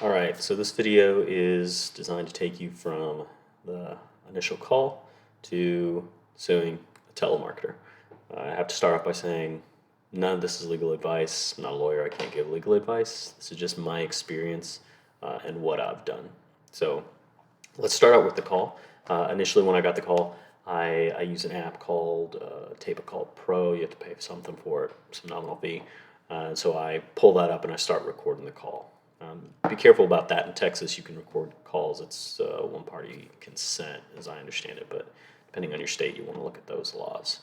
All right, so this video is designed to take you from the initial call to suing a telemarketer. I have to start off by saying none of this is legal advice. I'm not a lawyer, I can't give legal advice. This is just my experience and what I've done. So let's start out with the call. Initially, when I got the call, I use an app called Tape a Call Pro. You have to pay something for it, some nominal fee. So I pull that up and I start recording the call. Be careful about that. In Texas, you can record calls. It's one-party consent, as I understand it. But depending on your state, you want to look at those laws.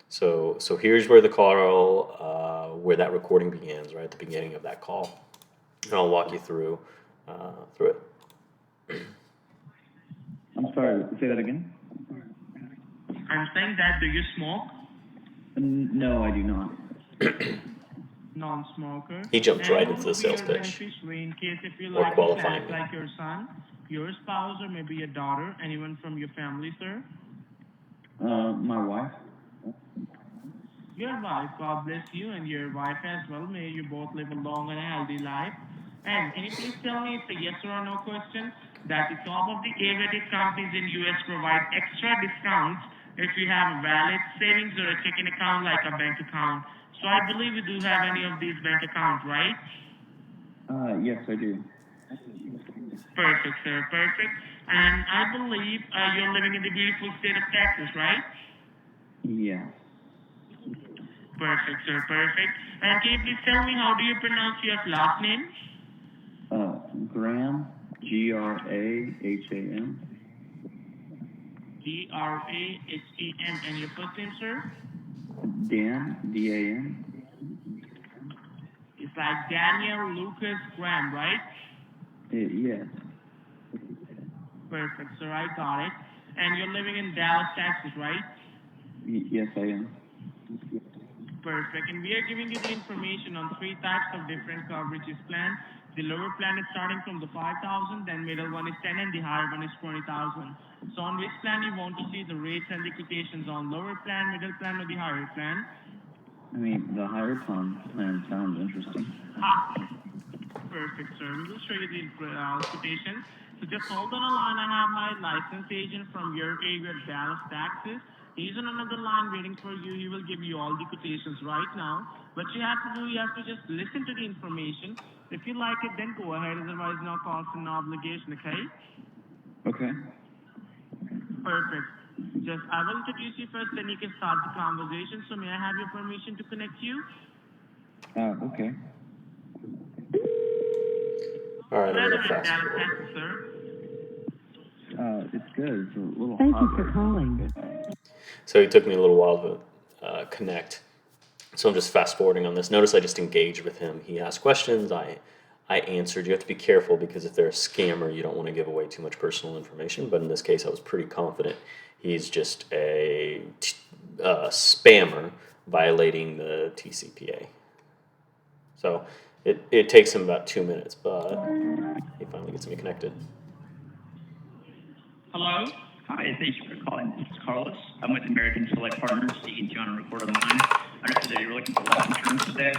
So here's where the call, where that recording begins, right at the beginning of that call. And I'll walk you through it. I'm sorry, say that again? I'm saying that, do you smoke? No, I do not. Non-smoker. He jumped right into the And sales who would be your pitch. beneficiary in case if you Or like qualifying a me. like your son, your spouse, or maybe your daughter, anyone from your family, sir? My wife? Your wife, God bless you, and your wife as well. May you both live a long and healthy life. And can you please tell me it's a yes or no question that the top of the A-rated companies in US provide extra discounts if you have a valid savings or a checking account like a bank account. So I believe you do have any of these bank accounts, right? Yes, I do. Perfect, sir, perfect. And I believe you're living in the beautiful state of Texas, right? Yeah. Perfect, sir, perfect. And can you please tell me how do you pronounce your last name? Graham, Graham. Graham, and your first name, sir? Dan, Dan. It's like Daniel Lucas Graham, right? Yes. Perfect, sir, I got it. And you're living in Dallas, Texas, right? Yes, I am. Perfect. And we are giving you the information on 3 types of different coverages plan. The lower plan is starting from the 5,000, then middle one is 10, and the higher one is 20,000. So on which plan you want to see the rates and the quotations on lower plan, middle plan, or the higher plan? I mean, the higher plan sounds interesting. Perfect, sir. We will show you the quotation. So just hold on a line. I have my licensed agent from your area, Dallas, Texas. He's on another line waiting for you. He will give you all the quotations right now. What you have to do, you have to just listen to the information. If you like it, then go ahead. Otherwise, no cost and no obligation, okay? Okay. Perfect. Just, I will introduce you first, then you can start the conversation. So may I have your permission to connect you? Okay. All right, I'm Weather going to in fast Dallas, forward. Texas, sir. It's good. It's a little Thank you hot for right calling. So it took me a little while to connect. So I'm just fast forwarding on this. Notice I just engaged with him. He asked questions. I answered. You have to be careful because if they're a scammer, you don't want to give away too much personal information. But in this case, I was pretty confident he's just a spammer violating the TCPA. So it takes him about 2 minutes, but he finally gets me connected. Hello? Hi, thank you for calling. This is Carlos. I'm with American Select Partners, speaking to you on a recorded line. I understood that you were looking for life insurance today.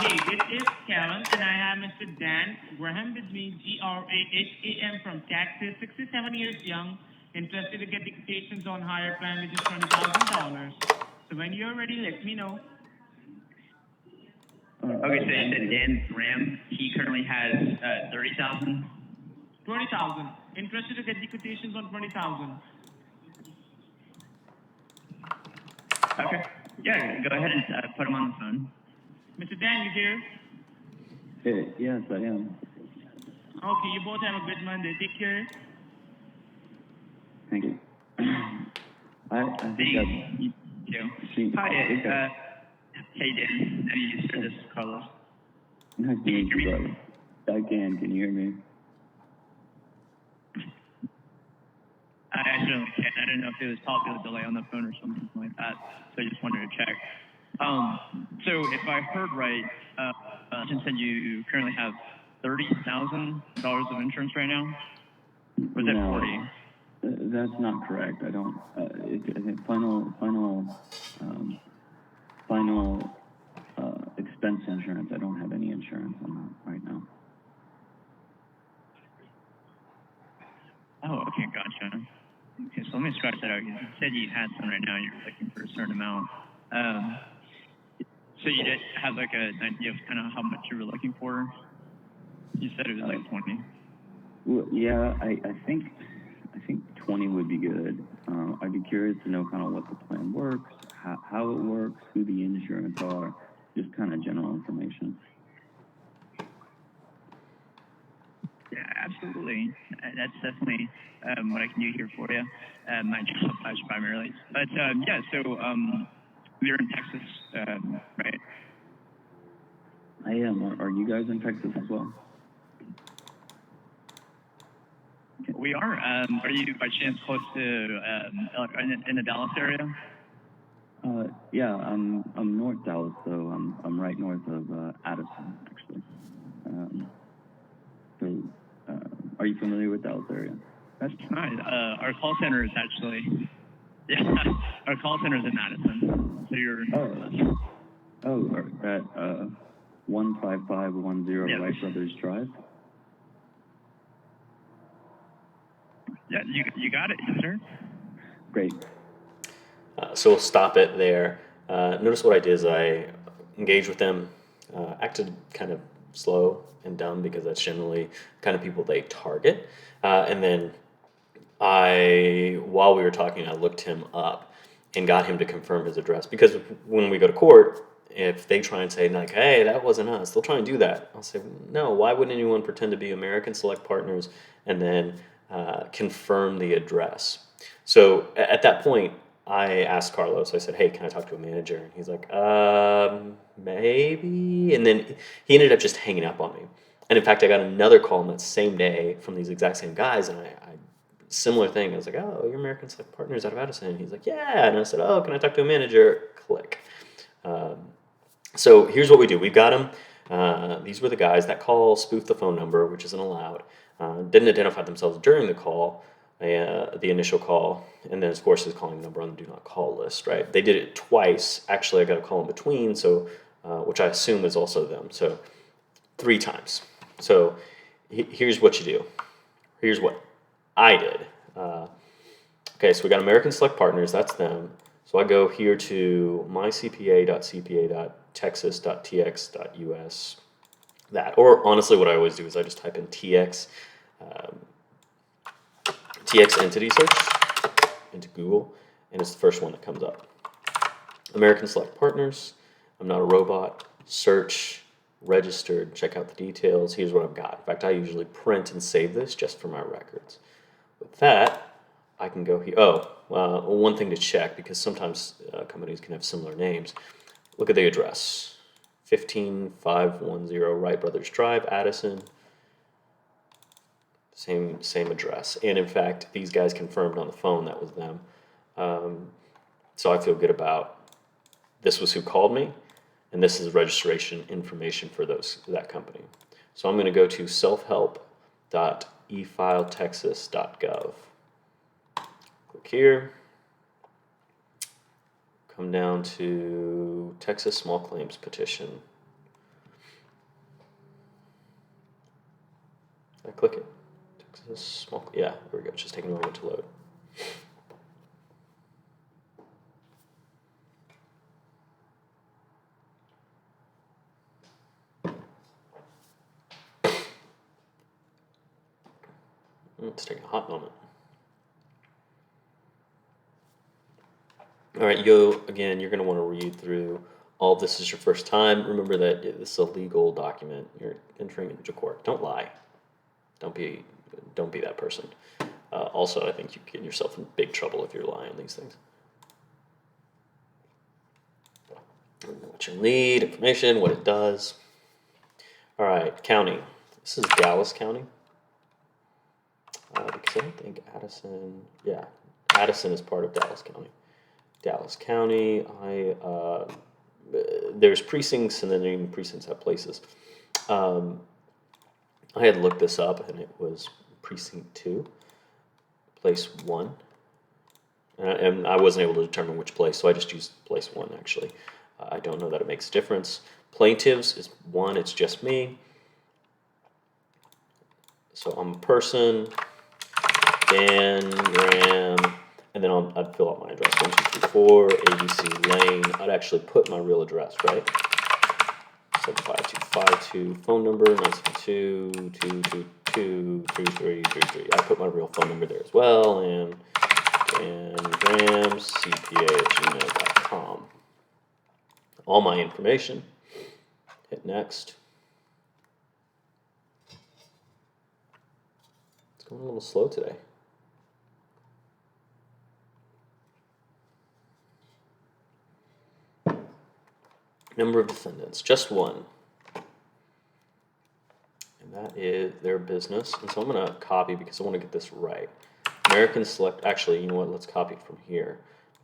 Hey, this is Kevin, and I have Mr. Dan Graham with me, Graham from Texas, 67 years young, interested to get the quotations on higher plan, which is $20,000. So when you're ready, let me know. Okay, so you said Dan Graham. He currently has 30,000. 20,000. Interested to get the quotations on 20,000. Okay. Yeah, go ahead and put him on the phone. Mr. Dan, you here? Yes, I am. Okay, you both have a good Monday. Take care. Thank you. I think You too. Hi, hey Dan. How do you sir? This is Carlos. Nice to meet you, brother. Again, can you hear me? I actually can. I didn't know if it was possibly a delay on the phone or something like that, so I just wanted to check. So if I heard right, you said you currently have $30,000 of insurance right now? Or is that 40? That's not correct. I don't. I think final expense insurance. I don't have any insurance on that right now. scratch that out. You said you had some right now. And you're looking for a certain amount. So you did have like an idea of kind of how much you were looking for. You said it was like 20. Well, yeah, I think 20 would be good. I'd be curious to know kind of what the plan works, how it works, who the insurance are, just kind of general information. Yeah, absolutely. That's definitely what I can do here for you. My job primarily. But yeah, so we're in Texas, right? I am. Are you guys in Texas as well? We are. Are you by chance close to in the Dallas area? Yeah, I'm North Dallas, so I'm right north of Addison, actually. Are you familiar with Dallas area? That's nice. Our call center is actually, yeah, our call center is in Madison. So you're. At 15510 Yeah. Wright Brothers Drive. Yeah, you got it, yes, sir. Great. So we'll stop it there. Notice what I did is I engaged with them, acted kind of slow and dumb because that's generally the kind of people they target. And then while we were talking, I looked him up and got him to confirm his address. Because when we go to court, if they try and say like, "Hey, that wasn't us," they'll try and do that. I'll say, "No, why would anyone pretend to be American Select Partners and then confirm the address?" So at that point, I asked Carlos. I said, "Hey, can I talk to a manager?" And he's like, maybe." And then he ended up just hanging up on me. And in fact, I got another call on that same day from these exact same guys, and I similar thing. I was like, "Oh, you're American Select Partners out of Addison." And he's like, "Yeah." And I said, "Oh, can I talk to a manager?" Click. So here's what we do. We've got them. These were the guys that call, spoof the phone number, which isn't allowed. Didn't identify themselves during the call, the initial call, and then of course is calling the number on the do not call list. Right? They did it twice. Actually, I got a call in between, so which I assume is also them. So 3 times. So here's what you do. Here's what I did. Okay, so we got American Select Partners. That's them. So I go here to mycpa.cpa.texas.tx.us. That, or honestly, what I always do is I just type in TX entity search into Google, and it's the first one that comes up. American Select Partners. I'm not a robot. Search, registered, check out the details. Here's what I've got. In fact, I usually print and save this just for my records. With that, I can go here. One thing to check, because sometimes companies can have similar names. Look at the address. 15510 Wright Brothers Drive, Addison. Same address. And in fact, these guys confirmed on the phone that was them. So I feel good about this was who called me, and this is registration information for that company. So I'm going to go to selfhelp.efiletexas.gov. Click here. Come down to Texas Small Claims Petition. I click it. Texas Small, yeah, there we go. It's just taking a moment to load. It's taking a hot moment. All right, you're going to want to read through all of this is your first time. Remember that this is a legal document. You're entering into court. Don't lie. Don't be that person. Also, I think you get yourself in big trouble if you're lying on these things. What you need, information, what it does. All right, county. This is Dallas County. Because I don't think Addison, yeah, Addison is part of Dallas County. Dallas County, there's precincts, and then even precincts have places. I had looked this up, and it was precinct 2, place 1, and I wasn't able to determine which place, so I just used place 1 actually. I don't know that it makes a difference. Plaintiffs is 1, it's just me. So I'm a person, Dan Graham. and then I'd fill out my address, 1234 ABC Lane. I'd actually put my real address, right? 75252, phone number 972-222-3333. I put my real phone number there as well, and gramcpa@gmail.com. All my information. Hit next. It's going a little slow today. Number of defendants, just one. And that is their business. And so I'm going to copy because I want to get this right. American Select, actually, you know what, let's copy it from here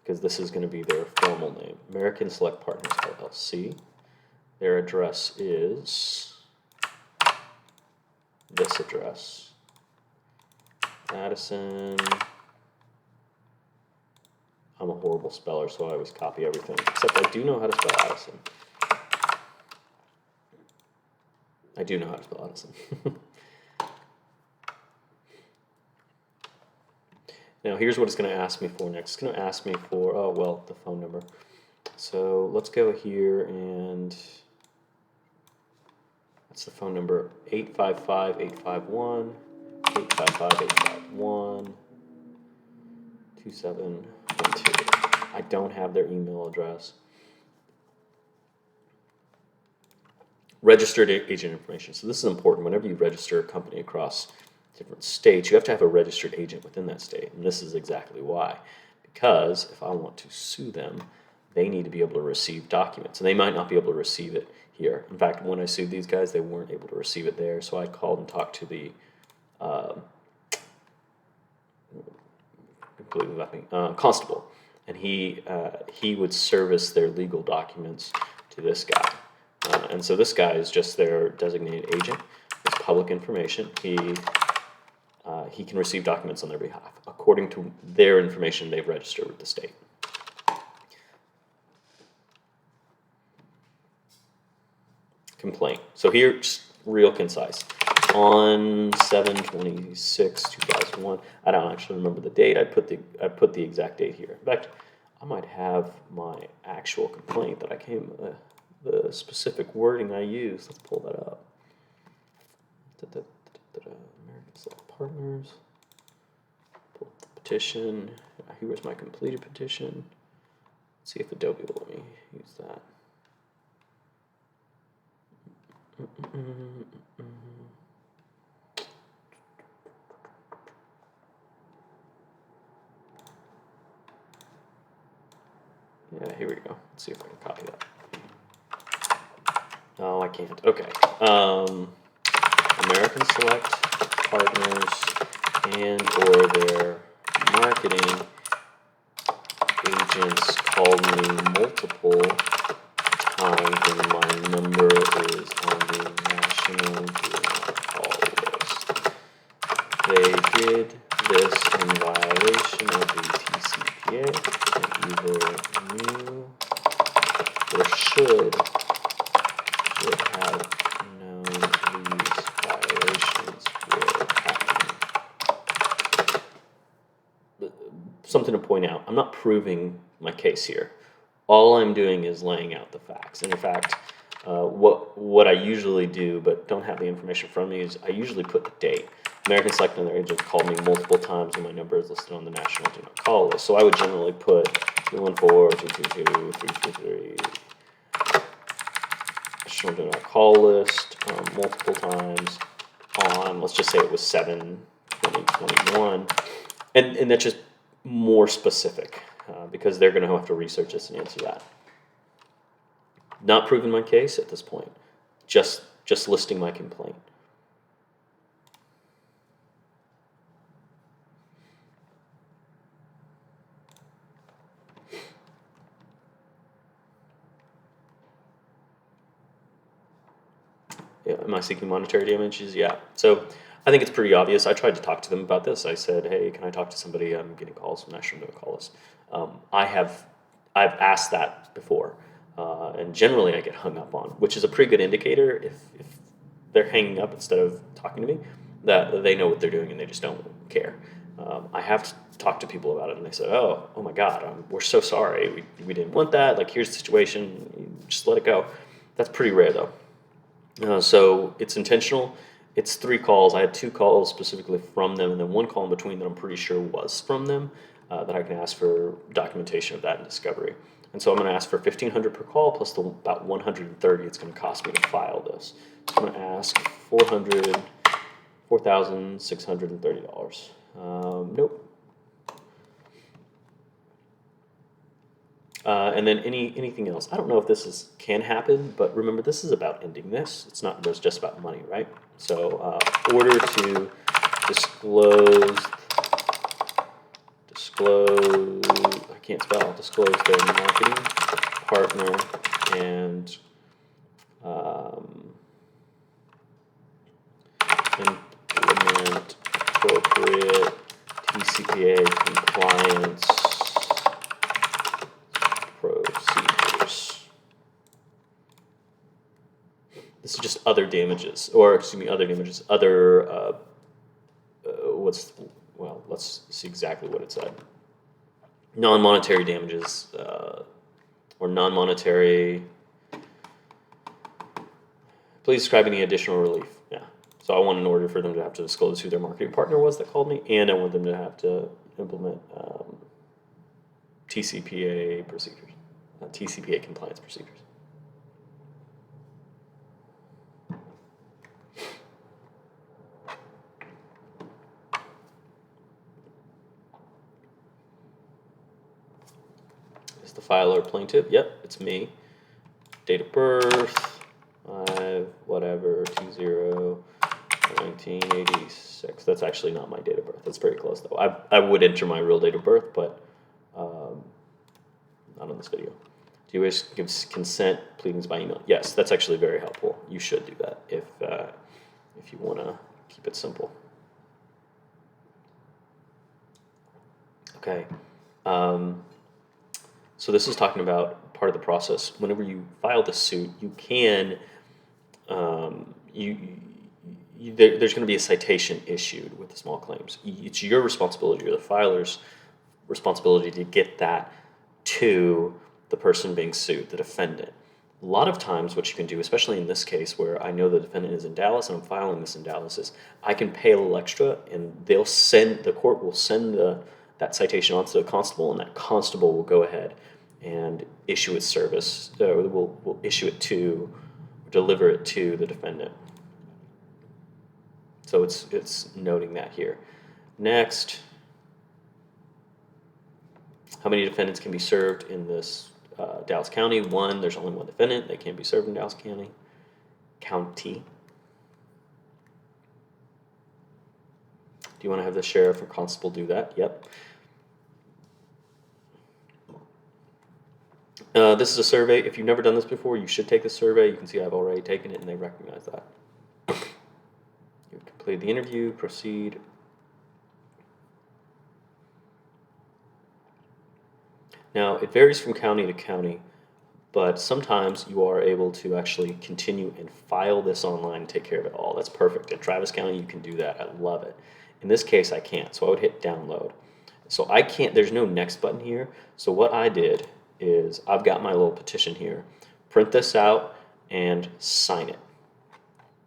because this is going to be their formal name. American Select Partners, LLC. Their address is this address. Addison. I'm a horrible speller, so I always copy everything, except I do know how to spell Addison. I do know how to spell Addison. Now, here's what it's going to ask me for next. It's going to ask me for, oh, well, the phone number. So let's go here, and that's the phone number, 855-851, 855-851, 2712. I don't have their email address. Registered agent information. So this is important. Whenever you register a company across different states, you have to have a registered agent within that state. And this is exactly why. Because if I want to sue them, they need to be able to receive documents. And they might not be able to receive it here. In fact, when I sued these guys, they weren't able to receive it there. So I called and talked to the constable. And he would service their legal documents to this guy. And so this guy is just their designated agent. It's public information. He can receive documents on their behalf according to their information they've registered with the state. Complaint. So here, just real concise. On 7/26/2001, I don't actually remember the date. I put the exact date here. In fact, I might have my actual complaint that I came. The specific wording I use. Let's pull that up. American Select Partners. Pull up the petition. Here's my completed petition. Let's see if Adobe will let me use that. Yeah, here we go. Let's see if I can copy that. No, I can't. Okay. American Select Partners and or their marketing agents called me multiple times when my number is on the national do not call list. They did this in violation of the TCPA and either knew or should have known these violations were happening. Something to point out, I'm not proving my case here. All I'm doing is laying out the facts. And in fact, what I usually do, but don't have the information from me, is I usually put the date. American Select and their agents called me multiple times and my number is listed on the national do not call list. So I would generally put 214-222-333 national do not call list multiple times on, let's just say it was 7/20/21. And that's just more specific because they're going to have to research this and answer that. Not proving my case at this point, just listing my complaint. Yeah, am I seeking monetary damages? Yeah. So I think it's pretty obvious. I tried to talk to them about this. I said, hey, can I talk to somebody? I'm getting calls from National No Call List. I've asked that before. And generally I get hung up on, which is a pretty good indicator if they're hanging up instead of talking to me, that they know what they're doing and they just don't care. I have talked to people about it, and they said, "Oh my God, we're so sorry. We didn't want that. Like, here's the situation. Just let it go." That's pretty rare, though. So it's intentional. It's 3 calls. I had 2 calls specifically from them, and then 1 call in between that I'm pretty sure was from them, that I can ask for documentation of that and discovery. And so I'm going to ask for $1,500 per call plus the about $130 it's going to cost me to file this. So I'm going to ask $4,630. Nope. And then anything else. I don't know if this can happen, but remember, this is about ending this. It's not just about money, right? So order to disclose, I can't spell, disclose their marketing partner and implement appropriate TCPA compliance procedures. This is just other damages, let's see exactly what it said. Non-monetary damages, or non-monetary, please describe any additional relief. Yeah. So I want an order for them to have to disclose who their marketing partner was that called me, and I want them to have to implement TCPA procedures, TCPA compliance procedures. Is the filer plaintiff? Yep, it's me. Date of birth, 1986. That's actually not my date of birth. That's very close, though. I would enter my real date of birth, but not on this video. Do you wish to give consent pleadings by email? Yes, that's actually very helpful. You should do that if you want to keep it simple. Okay. So this is talking about part of the process. Whenever you file the suit, you can there's going to be a citation issued with the small claims. It's your responsibility, or the filer's responsibility, to get that to the person being sued, the defendant. A lot of times what you can do, especially in this case where I know the defendant is in Dallas and I'm filing this in Dallas, is I can pay a little extra, and the court will send that citation on to the constable, and that constable will go ahead and issue its service, will issue it to, deliver it to the defendant. So it's noting that here. Next, how many defendants can be served in this Dallas County? 1. There's only 1 defendant. They can't be served in Dallas County. Do you want to have the sheriff or constable do that? Yep. This is a survey. If you've never done this before, you should take the survey. You can see I've already taken it, and they recognize that. You've completed the interview. Proceed. Now, it varies from county to county, but sometimes you are able to actually continue and file this online and take care of it all. That's perfect. In Travis County, you can do that. I love it. In this case, I can't, so I would hit download. So I can't, there's no next button here. So what I did is I've got my little petition here. Print this out and sign it,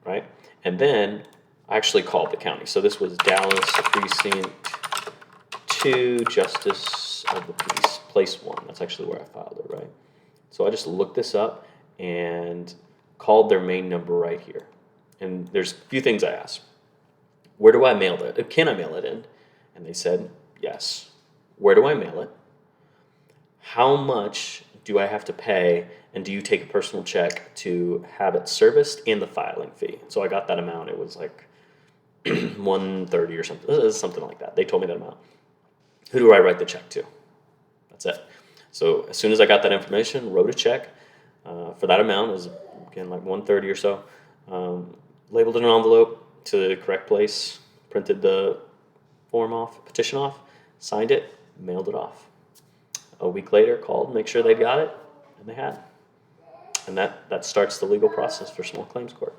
right? And then I actually called the county. So this was Dallas Precinct 2, Justice of the Peace, Place 1. That's actually where I filed it, right? So I just looked this up and called their main number right here. And there's a few things I asked. Where do I mail it? Can I mail it in? And they said, yes. Where do I mail it? How much do I have to pay? And do you take a personal check to have it serviced and the filing fee? So I got that amount. It was like $130 or something like that. They told me that amount. Who do I write the check to? That's it. So as soon as I got that information, wrote a check for that amount. It was, again, like $130 or so. Labeled in an envelope to the correct place, printed the petition off, signed it, mailed it off. A week later, called, make sure they got it, and they had. And that starts the legal process for small claims court.